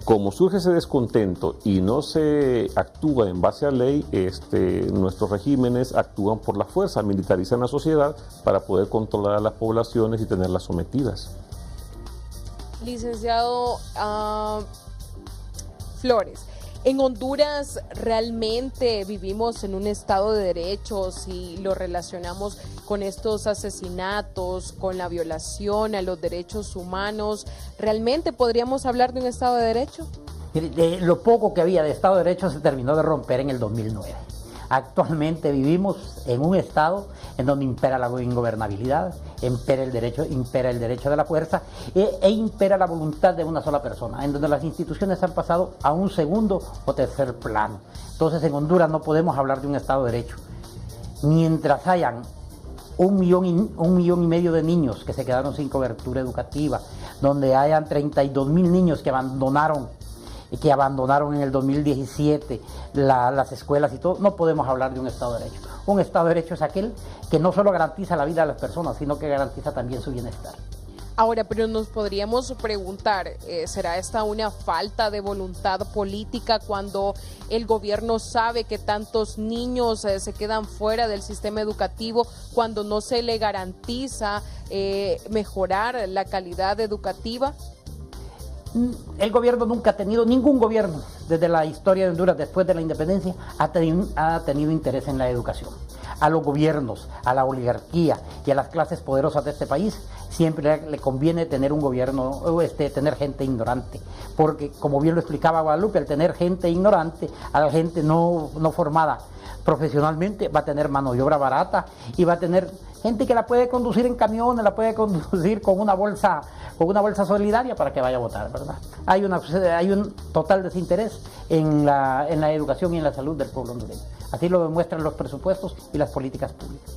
Como surge ese descontento y no se actúa en base a ley, nuestros regímenes actúan por la fuerza, militarizan la sociedad para poder controlar a las poblaciones y tenerlas sometidas. Licenciado Flores, ¿en Honduras realmente vivimos en un estado de derecho si lo relacionamos con estos asesinatos, con la violación a los derechos humanos? ¿Realmente podríamos hablar de un estado de derecho? De lo poco que había de estado de derecho se terminó de romper en el 2009. Actualmente vivimos en un estado en donde impera la ingobernabilidad, impera el derecho de la fuerza e impera la voluntad de una sola persona, en donde las instituciones han pasado a un segundo o tercer plano. Entonces en Honduras no podemos hablar de un estado de derecho. Mientras hayan 1,5 millones de niños que se quedaron sin cobertura educativa, donde hayan 32,000 niños que abandonaron en el 2017 las escuelas y todo, no podemos hablar de un Estado de Derecho. Un Estado de Derecho es aquel que no solo garantiza la vida de las personas, sino que garantiza también su bienestar. Ahora, pero nos podríamos preguntar, ¿será esta una falta de voluntad política cuando el gobierno sabe que tantos niños se quedan fuera del sistema educativo, cuando no se le garantiza mejorar la calidad educativa? El gobierno nunca ha tenido, ningún gobierno desde la historia de Honduras después de la independencia ha tenido interés en la educación. A los gobiernos, a la oligarquía y a las clases poderosas de este país siempre le conviene tener un gobierno, tener gente ignorante, porque como bien lo explicaba Guadalupe, al tener gente ignorante, a la gente no formada profesionalmente, va a tener mano de obra barata y va a tener gente que la puede conducir en camiones, la puede conducir con una bolsa solidaria para que vaya a votar, ¿verdad? Hay un total desinterés en la educación y en la salud del pueblo hondureño. Así lo demuestran los presupuestos y las políticas públicas.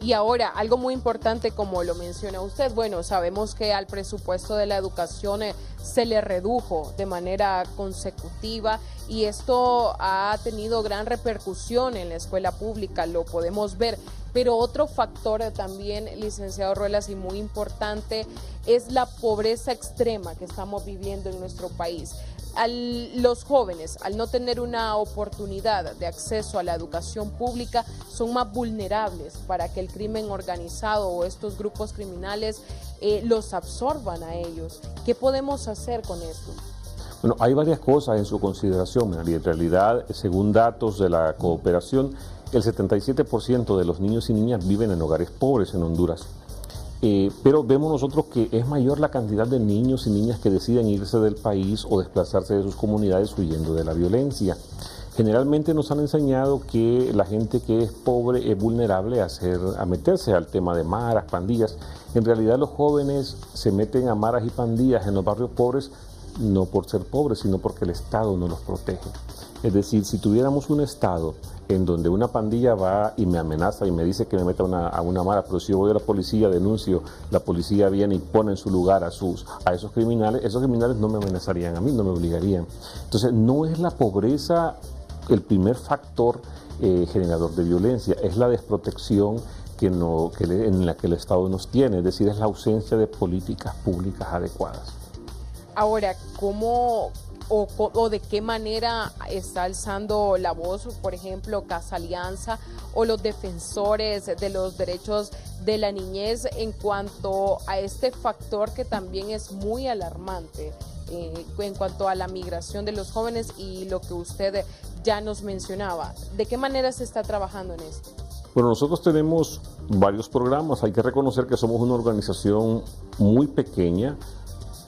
Y ahora, algo muy importante, como lo menciona usted, bueno, sabemos que al presupuesto de la educación se le redujo de manera consecutiva y esto ha tenido gran repercusión en la escuela pública, lo podemos ver. Pero otro factor también, licenciado Ruelas, y muy importante, es la pobreza extrema que estamos viviendo en nuestro país. Los jóvenes, al no tener una oportunidad de acceso a la educación pública, son más vulnerables para que el crimen organizado o estos grupos criminales los absorban a ellos. ¿Qué podemos hacer con esto? Bueno, hay varias cosas en su consideración, María. En realidad, según datos de la cooperación, el 77% de los niños y niñas viven en hogares pobres en Honduras. Pero vemos nosotros que es mayor la cantidad de niños y niñas que deciden irse del país o desplazarse de sus comunidades huyendo de la violencia. Generalmente nos han enseñado que la gente que es pobre es vulnerable a meterse al tema de maras, pandillas. En realidad los jóvenes se meten a maras y pandillas en los barrios pobres no por ser pobres, sino porque el Estado no los protege. Es decir, si tuviéramos un Estado en donde una pandilla va y me amenaza y me dice que me meta a una mara, pero si yo voy a la policía, denuncio, la policía viene y pone en su lugar a esos criminales no me amenazarían a mí, no me obligarían. Entonces, no es la pobreza el primer factor generador de violencia, es la desprotección en la que el Estado nos tiene, es decir, es la ausencia de políticas públicas adecuadas. Ahora, ¿cómo o de qué manera está alzando la voz, por ejemplo, Casa Alianza o los defensores de los derechos de la niñez en cuanto a este factor que también es muy alarmante en cuanto a la migración de los jóvenes y lo que usted ya nos mencionaba? ¿De qué manera se está trabajando en esto? Bueno, nosotros tenemos varios programas. Hay que reconocer que somos una organización muy pequeña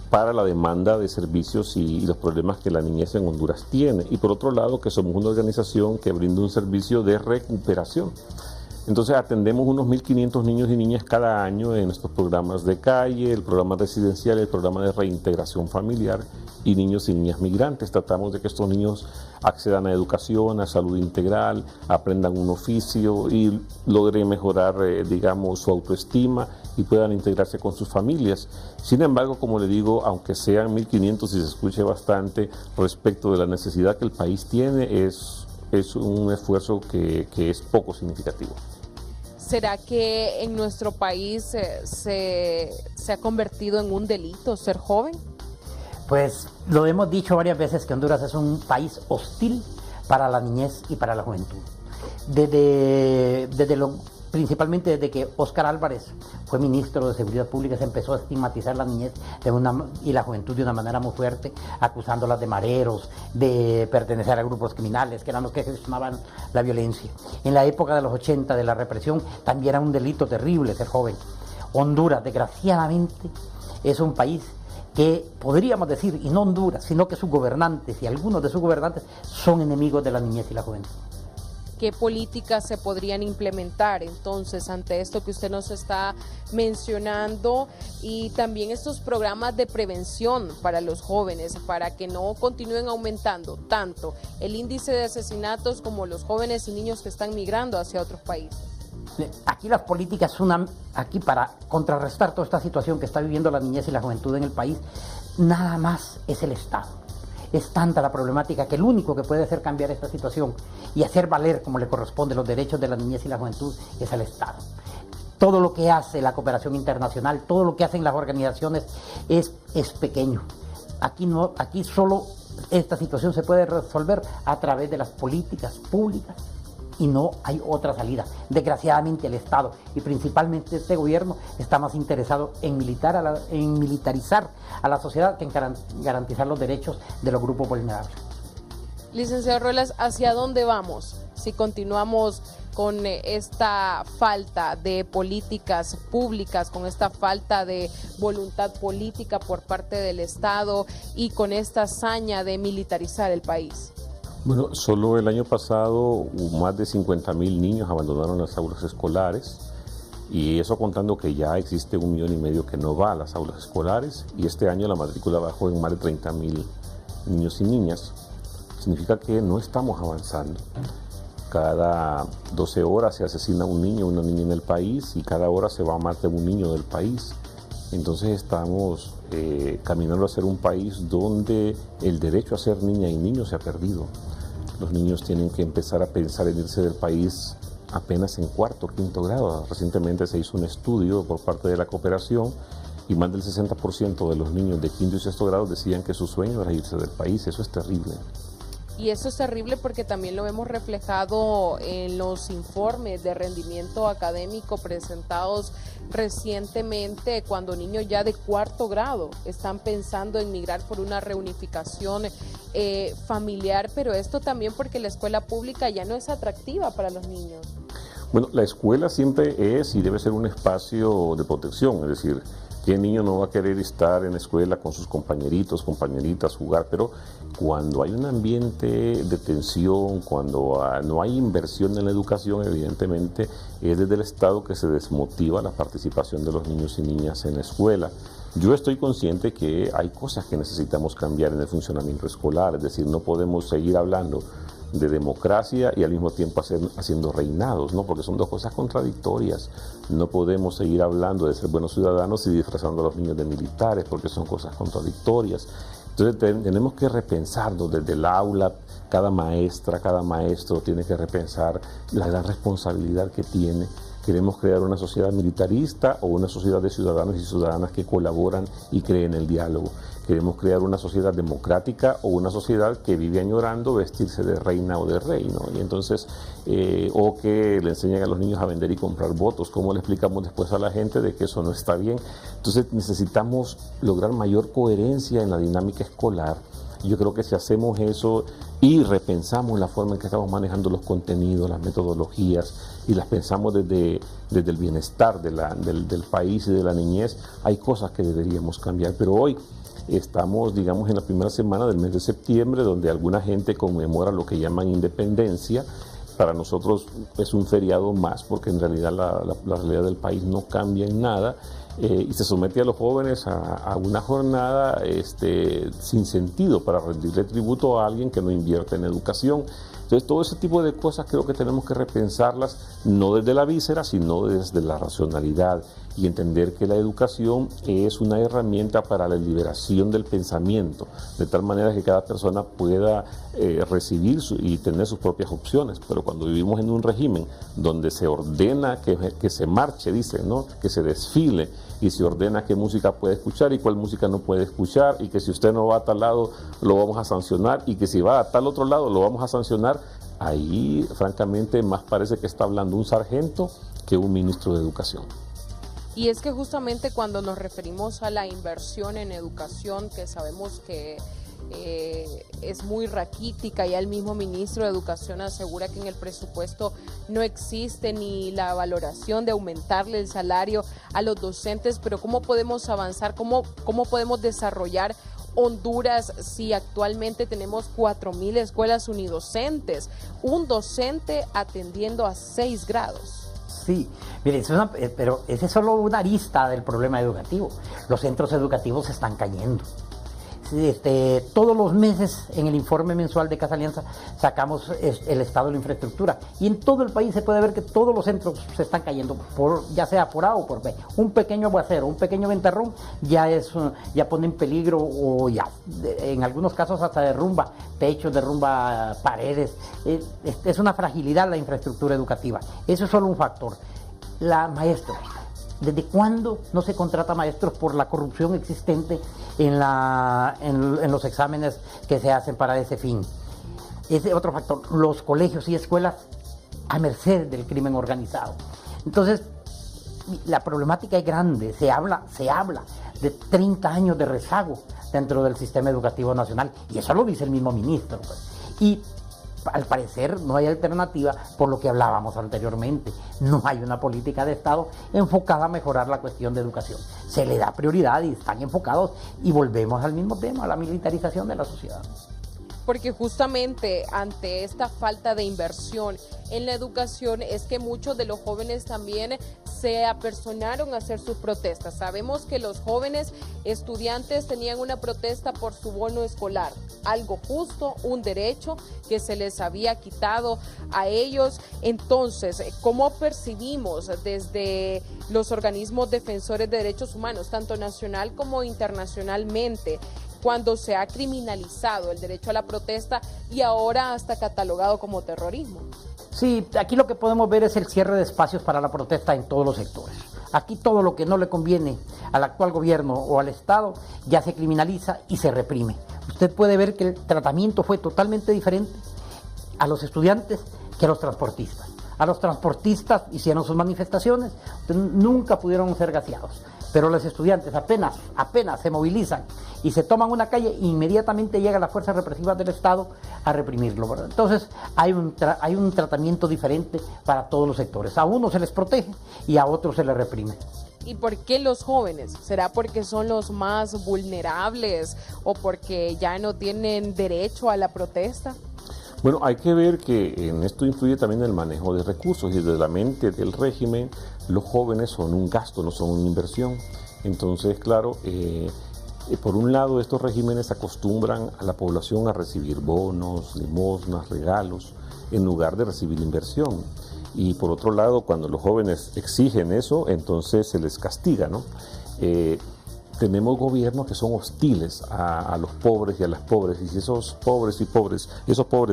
para la demanda de servicios y los problemas que la niñez en Honduras tiene. Y por otro lado, que somos una organización que brinda un servicio de recuperación. Entonces atendemos unos 1.500 niños y niñas cada año en estos programas de calle, el programa residencial, el programa de reintegración familiar y niños y niñas migrantes. Tratamos de que estos niños accedan a educación, a salud integral, aprendan un oficio y logren mejorar, su autoestima y puedan integrarse con sus familias. Sin embargo, como le digo, aunque sean 1.500 y se escuche bastante respecto de la necesidad que el país tiene, es un esfuerzo que es poco significativo. ¿Será que en nuestro país se ha convertido en un delito ser joven? Pues lo hemos dicho varias veces que Honduras es un país hostil para la niñez y para la juventud. Principalmente desde que Óscar Álvarez fue ministro de Seguridad Pública, se empezó a estigmatizar la niñez y la juventud de una manera muy fuerte, acusándolas de mareros, de pertenecer a grupos criminales, que eran los que gestionaban la violencia. En la época de los 80, de la represión, también era un delito terrible ser joven. Honduras, desgraciadamente, es un país que podríamos decir, y no Honduras, sino que sus gobernantes y algunos de sus gobernantes son enemigos de la niñez y la juventud. ¿Qué políticas se podrían implementar entonces ante esto que usted nos está mencionando y también estos programas de prevención para los jóvenes para que no continúen aumentando tanto el índice de asesinatos como los jóvenes y niños que están migrando hacia otros países? Aquí las políticas, aquí para contrarrestar toda esta situación que está viviendo la niñez y la juventud en el país, nada más es el Estado. Es tanta la problemática que el único que puede hacer cambiar esta situación y hacer valer como le corresponde los derechos de la niñez y la juventud es el Estado. todo lo que hace la cooperación internacional, todo lo que hacen las organizaciones es pequeño. Aquí solo esta situación se puede resolver a través de las políticas públicas y no hay otra salida. Desgraciadamente el Estado y principalmente este gobierno está más interesado en militarizar a la sociedad que en garantizar los derechos de los grupos vulnerables. Licenciado Ruelas, ¿hacia dónde vamos si continuamos con esta falta de políticas públicas, con esta falta de voluntad política por parte del Estado y con esta hazaña de militarizar el país? Bueno, solo el año pasado más de 50.000 niños abandonaron las aulas escolares, y eso contando que ya existe 1,5 millones que no va a las aulas escolares, y este año la matrícula bajó en más de 30.000 niños y niñas. Significa que no estamos avanzando. Cada 12 horas se asesina un niño o una niña en el país, y cada hora se va más de un niño del país. Entonces estamos caminando a ser un país donde el derecho a ser niña y niño se ha perdido. Los niños tienen que empezar a pensar en irse del país apenas en 4º o 5º grado. Recientemente se hizo un estudio por parte de la cooperación y más del 60% de los niños de 5º y 6º grado decían que su sueño era irse del país. Eso es terrible. Y eso es terrible porque también lo hemos reflejado en los informes de rendimiento académico presentados recientemente, cuando niños ya de 4º grado están pensando en migrar por una reunificación familiar, pero esto también porque la escuela pública ya no es atractiva para los niños. Bueno, la escuela siempre es y debe ser un espacio de protección, es decir, ¿qué niño no va a querer estar en la escuela con sus compañeritos, compañeritas, jugar? Pero cuando hay un ambiente de tensión, cuando no hay inversión en la educación, evidentemente es desde el Estado que se desmotiva la participación de los niños y niñas en la escuela. Yo estoy consciente que hay cosas que necesitamos cambiar en el funcionamiento escolar, es decir, no podemos seguir hablando de democracia y al mismo tiempo haciendo reinados, ¿no? Porque son dos cosas contradictorias. No podemos seguir hablando de ser buenos ciudadanos y disfrazando a los niños de militares, porque son cosas contradictorias. Entonces tenemos que repensarnos desde el aula. Cada maestra, cada maestro tiene que repensar la gran responsabilidad que tiene. Queremos crear una sociedad militarista o una sociedad de ciudadanos y ciudadanas que colaboran y creen en el diálogo. Queremos crear una sociedad democrática o una sociedad que vive añorando vestirse de reina o de rey, ¿no? Y entonces, o que le enseñan a los niños a vender y comprar votos. ¿Cómo le explicamos después a la gente de que eso no está bien? Entonces necesitamos lograr mayor coherencia en la dinámica escolar. Yo creo que si hacemos eso y repensamos la forma en que estamos manejando los contenidos, las metodologías, y las pensamos desde el bienestar del país y de la niñez, hay cosas que deberíamos cambiar. Pero hoy estamos, digamos, en la primera semana del mes de septiembre, donde alguna gente conmemora lo que llaman independencia. Para nosotros es un feriado más, porque en realidad la realidad del país no cambia en nada, y se somete a los jóvenes a una jornada sin sentido para rendirle tributo a alguien que no invierte en educación. Entonces, todo ese tipo de cosas creo que tenemos que repensarlas, no desde la víscera, sino desde la racionalidad, y entender que la educación es una herramienta para la liberación del pensamiento, de tal manera que cada persona pueda recibir y tener sus propias opciones. Pero cuando vivimos en un régimen donde se ordena que se marche, dicen, ¿no?, que se desfile, y se ordena qué música puede escuchar y cuál música no puede escuchar, y que si usted no va a tal lado lo vamos a sancionar, y que si va a tal otro lado lo vamos a sancionar, ahí francamente más parece que está hablando un sargento que un ministro de educación. Y es que justamente cuando nos referimos a la inversión en educación, que sabemos que es muy raquítica, ya el mismo ministro de Educación asegura que en el presupuesto no existe ni la valoración de aumentarle el salario a los docentes, pero ¿cómo podemos avanzar? ¿Cómo podemos desarrollar Honduras si actualmente tenemos 4.000 escuelas unidocentes, un docente atendiendo a 6 grados? Sí, mire, pero esa es solo una arista del problema educativo. Los centros educativos se están cayendo. Todos los meses en el informe mensual de Casa Alianza sacamos el estado de la infraestructura, y en todo el país se puede ver que todos los centros se están cayendo, ya sea por A o por B. Un pequeño aguacero, un pequeño ventarrón ya pone en peligro, o ya en algunos casos hasta derrumba techos, derrumba paredes. Es una fragilidad la infraestructura educativa. Eso es solo un factor. Maestros. ¿Desde cuándo no se contrata maestros por la corrupción existente en los exámenes que se hacen para ese fin? Ese otro factor, los colegios y escuelas a merced del crimen organizado. Entonces, la problemática es grande, se habla de 30 años de rezago dentro del sistema educativo nacional, y eso lo dice el mismo ministro, pues. Y al parecer no hay alternativa por lo que hablábamos anteriormente. No hay una política de Estado enfocada a mejorar la cuestión de educación. Se le da prioridad y están enfocados, y volvemos al mismo tema, a la militarización de la sociedad. Porque justamente ante esta falta de inversión en la educación es que muchos de los jóvenes también se apersonaron a hacer sus protestas. Sabemos que los jóvenes estudiantes tenían una protesta por su bono escolar, algo justo, un derecho que se les había quitado a ellos. Entonces, ¿cómo percibimos desde los organismos defensores de derechos humanos, tanto nacional como internacionalmente, cuando se ha criminalizado el derecho a la protesta y ahora hasta catalogado como terrorismo? Sí, aquí lo que podemos ver es el cierre de espacios para la protesta en todos los sectores. Aquí todo lo que no le conviene al actual gobierno o al Estado ya se criminaliza y se reprime. Usted puede ver que el tratamiento fue totalmente diferente a los estudiantes que a los transportistas. A los transportistas hicieron sus manifestaciones, nunca pudieron ser gaseados. Pero los estudiantes apenas se movilizan y se toman una calle, inmediatamente llega la fuerza represiva del Estado a reprimirlo, ¿verdad? Entonces hay un tratamiento diferente para todos los sectores. A unos se les protege y a otros se les reprime. ¿Y por qué los jóvenes? ¿Será porque son los más vulnerables o porque ya no tienen derecho a la protesta? Bueno, hay que ver que en esto influye también el manejo de recursos, y desde la mente del régimen los jóvenes son un gasto, no son una inversión. Entonces, claro, por un lado estos regímenes acostumbran a la población a recibir bonos, limosnas, regalos, en lugar de recibir inversión. Y por otro lado, cuando los jóvenes exigen eso, entonces se les castiga, ¿no? Tenemos gobiernos que son hostiles a los pobres y a las pobres, y si esos pobres,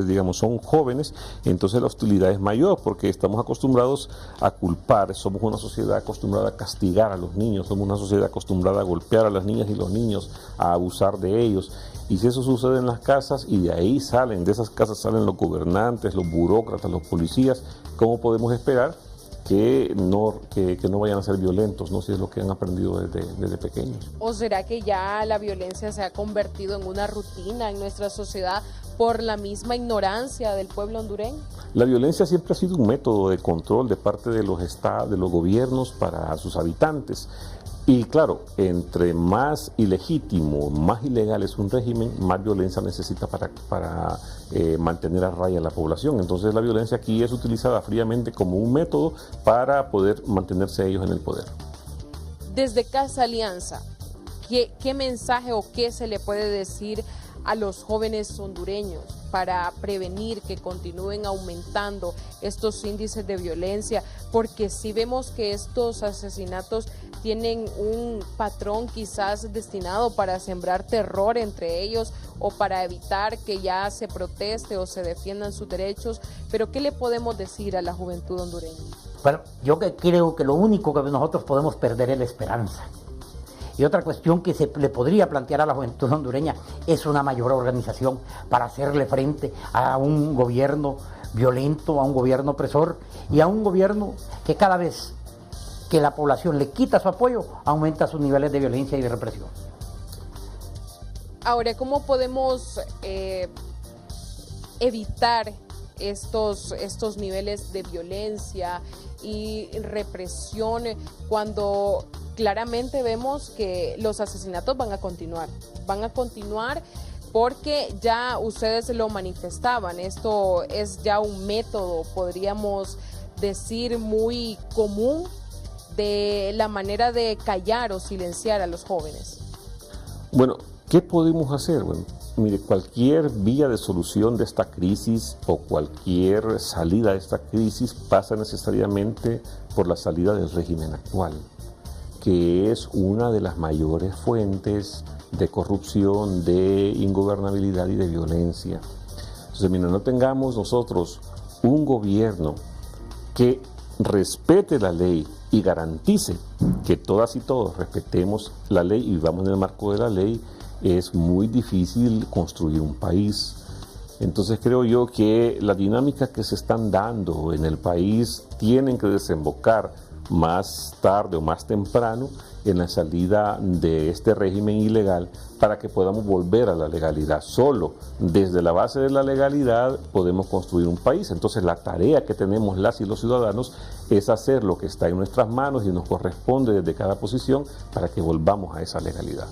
digamos, son jóvenes, entonces la hostilidad es mayor, porque estamos acostumbrados a culpar, somos una sociedad acostumbrada a castigar a los niños, somos una sociedad acostumbrada a golpear a las niñas y los niños, a abusar de ellos, y si eso sucede en las casas, y de ahí de esas casas salen los gobernantes, los burócratas, los policías, ¿cómo podemos esperar que no vayan a ser violentos, ¿no? Si es lo que han aprendido desde pequeños? ¿O será que ya la violencia se ha convertido en una rutina en nuestra sociedad por la misma ignorancia del pueblo hondureño? La violencia siempre ha sido un método de control de parte de los estados, de los gobiernos para sus habitantes. Y claro, entre más ilegítimo, más ilegal es un régimen, más violencia necesita para mantener a raya a la población. Entonces la violencia aquí es utilizada fríamente como un método para poder mantenerse ellos en el poder. Desde Casa Alianza, ¿qué mensaje o qué se le puede decir a los jóvenes hondureños para prevenir que continúen aumentando estos índices de violencia? Porque si vemos que estos asesinatos tienen un patrón quizás destinado para sembrar terror entre ellos o para evitar que ya se proteste o se defiendan sus derechos, pero ¿qué le podemos decir a la juventud hondureña? Bueno, yo creo que lo único que nosotros podemos perder es la esperanza. Y otra cuestión que se le podría plantear a la juventud hondureña es una mayor organización para hacerle frente a un gobierno violento, a un gobierno opresor y a un gobierno que cada vez que la población le quita su apoyo, aumenta sus niveles de violencia y de represión. Ahora, ¿cómo podemos evitar estos niveles de violencia y represión cuando claramente vemos que los asesinatos van a continuar porque ya ustedes lo manifestaban? Esto es ya un método, podríamos decir, muy común de la manera de callar o silenciar a los jóvenes. Bueno, ¿qué podemos hacer? Bueno, mire, cualquier vía de solución de esta crisis o cualquier salida de esta crisis pasa necesariamente por la salida del régimen actual, que es una de las mayores fuentes de corrupción, de ingobernabilidad y de violencia. Entonces, mientras no tengamos nosotros un gobierno que respete la ley y garantice que todas y todos respetemos la ley y vivamos en el marco de la ley, es muy difícil construir un país. Entonces creo yo que las dinámicas que se están dando en el país tienen que desembocar más tarde o más temprano en la salida de este régimen ilegal para que podamos volver a la legalidad. Solo desde la base de la legalidad podemos construir un país. Entonces la tarea que tenemos las y los ciudadanos es hacer lo que está en nuestras manos y nos corresponde desde cada posición para que volvamos a esa legalidad.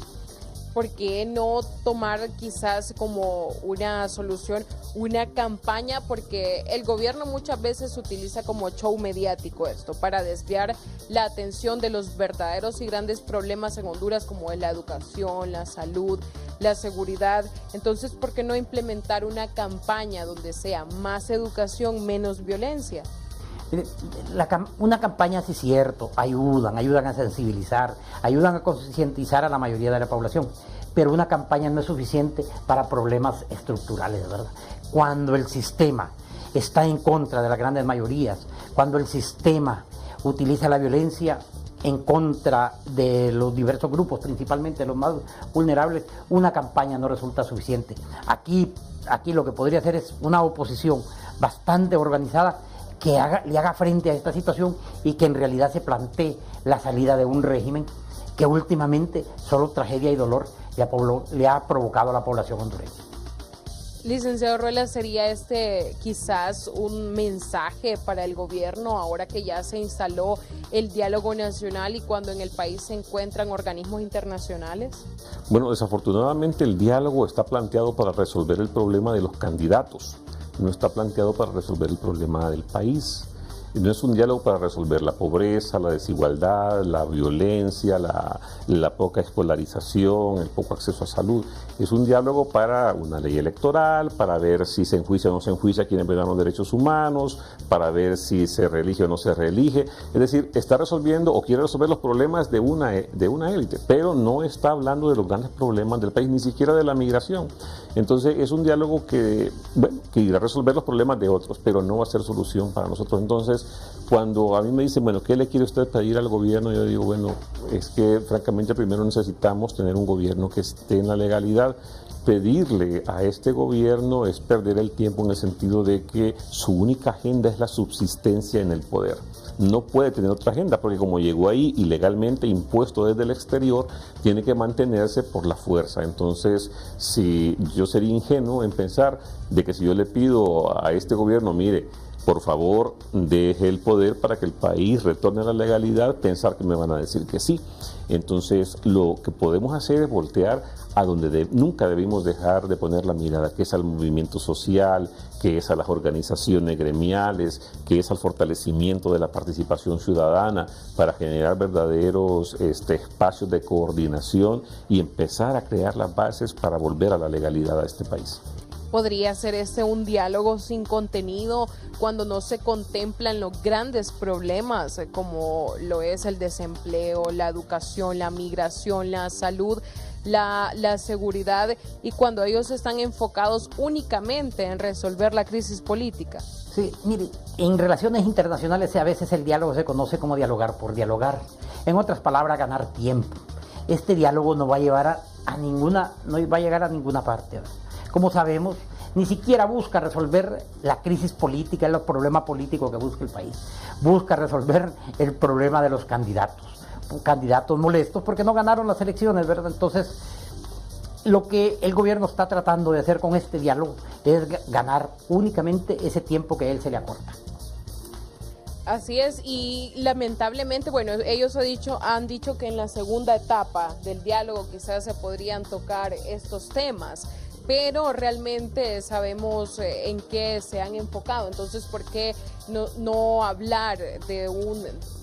¿Por qué no tomar quizás como una solución una campaña? Porque el gobierno muchas veces utiliza como show mediático esto para desviar la atención de los verdaderos y grandes problemas en Honduras, como es la educación, la salud, la seguridad. Entonces, ¿por qué no implementar una campaña donde sea más educación, menos violencia? Una campaña, sí es cierto, ayudan a sensibilizar, ayudan a concientizar a la mayoría de la población, pero una campaña no es suficiente para problemas estructurales, ¿verdad? Cuando el sistema está en contra de las grandes mayorías, cuando el sistema utiliza la violencia en contra de los diversos grupos, principalmente los más vulnerables, una campaña no resulta suficiente. Aquí lo que podría hacer es una oposición bastante organizada que le haga frente a esta situación y que en realidad se plantee la salida de un régimen que últimamente solo tragedia y dolor le ha provocado a la población hondureña. Licenciado Ruela, ¿sería este quizás un mensaje para el gobierno ahora que ya se instaló el diálogo nacional y cuando en el país se encuentran organismos internacionales? Bueno, desafortunadamente el diálogo está planteado para resolver el problema de los candidatos. No está planteado para resolver el problema del país. No es un diálogo para resolver la pobreza, la desigualdad, la violencia, la poca escolarización, el poco acceso a salud. Es un diálogo para una ley electoral, para ver si se enjuicia o no se enjuicia quienes violan los derechos humanos, para ver si se reelige o no se reelige. Es decir, está resolviendo o quiere resolver los problemas de una élite, pero no está hablando de los grandes problemas del país, ni siquiera de la migración. Entonces es un diálogo que irá a resolver los problemas de otros, pero no va a ser solución para nosotros. Entonces, cuando a mí me dicen, bueno, ¿qué le quiere usted pedir al gobierno? Yo digo, bueno, es que francamente primero necesitamos tener un gobierno que esté en la legalidad. Pedirle a este gobierno es perder el tiempo en el sentido de que su única agenda es la subsistencia en el poder. No puede tener otra agenda porque como llegó ahí ilegalmente impuesto desde el exterior, tiene que mantenerse por la fuerza. Entonces, si yo sería ingenuo en pensar de que si yo le pido a este gobierno, mire, por favor, deje el poder para que el país retorne a la legalidad, pensar que me van a decir que sí. Entonces, lo que podemos hacer es voltear a donde nunca debimos dejar de poner la mirada, que es al movimiento social, que es a las organizaciones gremiales, que es al fortalecimiento de la participación ciudadana para generar verdaderos espacios de coordinación y empezar a crear las bases para volver a la legalidad a este país. ¿Podría ser un diálogo sin contenido cuando no se contemplan los grandes problemas como lo es el desempleo, la educación, la migración, la salud, la seguridad y cuando ellos están enfocados únicamente en resolver la crisis política? Sí, mire, en relaciones internacionales a veces el diálogo se conoce como dialogar por dialogar. En otras palabras, ganar tiempo. Este diálogo no va a llegar a ninguna parte. Como sabemos, ni siquiera busca resolver la crisis política, los problemas políticos que busca el país. Busca resolver el problema de los candidatos molestos porque no ganaron las elecciones, ¿verdad? Entonces, lo que el gobierno está tratando de hacer con este diálogo es ganar únicamente ese tiempo que a él se le acorta. Así es, y lamentablemente, bueno, ellos han dicho que en la segunda etapa del diálogo quizás se podrían tocar estos temas, pero realmente sabemos en qué se han enfocado. Entonces, ¿por qué no hablar de un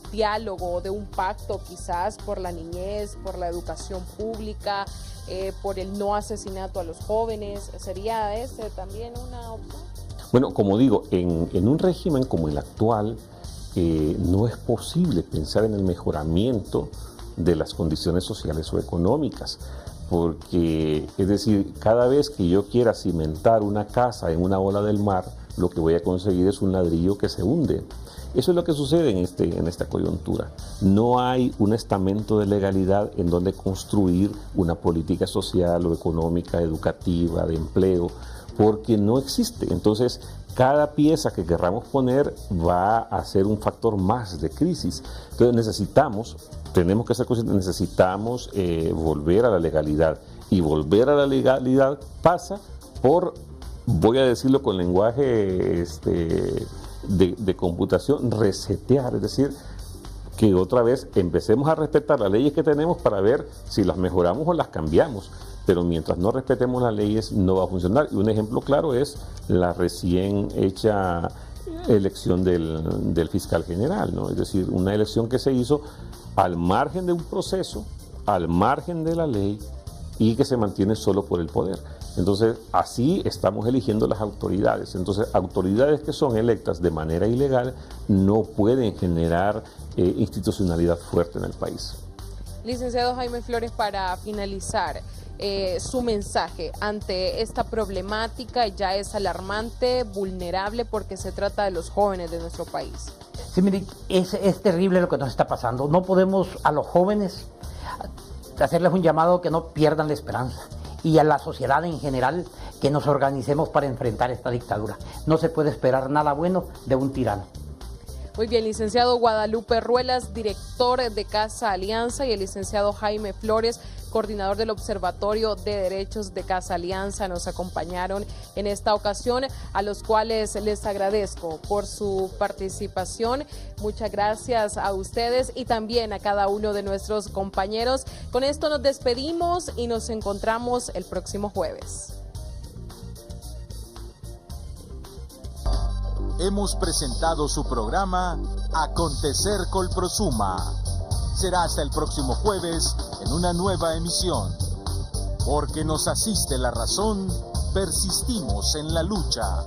diálogo, de un pacto quizás por la niñez, por la educación pública, por el no asesinato a los jóvenes? ¿Sería ese también una opción? Bueno, como digo, en un régimen como el actual, no es posible pensar en el mejoramiento de las condiciones sociales o económicas. Porque, es decir, cada vez que yo quiera cimentar una casa en una ola del mar, lo que voy a conseguir es un ladrillo que se hunde. Eso es lo que sucede en esta coyuntura. No hay un estamento de legalidad en donde construir una política social o económica, educativa, de empleo, porque no existe. Entonces, cada pieza que querramos poner va a ser un factor más de crisis. Entonces tenemos que ser conscientes, necesitamos volver a la legalidad. Y volver a la legalidad pasa por, voy a decirlo con lenguaje de computación, resetear, es decir, que otra vez empecemos a respetar las leyes que tenemos para ver si las mejoramos o las cambiamos. Pero mientras no respetemos las leyes no va a funcionar. Y un ejemplo claro es la recién hecha elección del fiscal general, ¿no? Es decir, una elección que se hizo al margen de un proceso, al margen de la ley y que se mantiene solo por el poder. Entonces, así estamos eligiendo las autoridades. Entonces, autoridades que son electas de manera ilegal no pueden generar institucionalidad fuerte en el país. Licenciado Jaime Flores, para finalizar, su mensaje ante esta problemática ya es alarmante, vulnerable, porque se trata de los jóvenes de nuestro país. Sí, mire, es terrible lo que nos está pasando. No podemos a los jóvenes hacerles un llamado que no pierdan la esperanza, y a la sociedad en general que nos organicemos para enfrentar esta dictadura. No se puede esperar nada bueno de un tirano. Muy bien, licenciado Guadalupe Ruelas, director de Casa Alianza, y el licenciado Jaime Flores, coordinador del Observatorio de Derechos de Casa Alianza, nos acompañaron en esta ocasión, a los cuales les agradezco por su participación. Muchas gracias a ustedes y también a cada uno de nuestros compañeros. Con esto nos despedimos y nos encontramos el próximo jueves. Hemos presentado su programa Acontecer Colprosuma. Será hasta el próximo jueves en una nueva emisión. Porque nos asiste la razón, persistimos en la lucha.